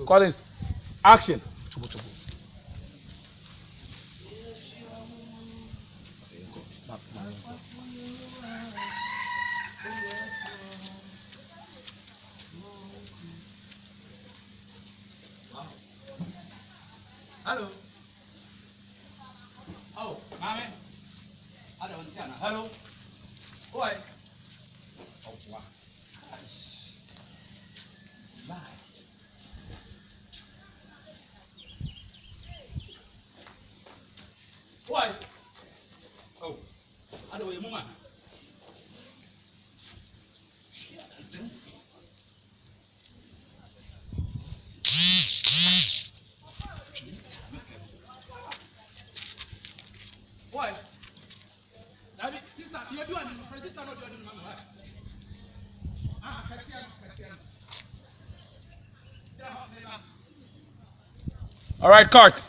Collins, action. Hello. Oh, mommy. I don't understand. Hello. Boy. Oh, wow. My. Boy. Oh. I don't know, mama. Boy. David, sister, you're doing it. My sister not doing it, mama. Ah, All right, cut.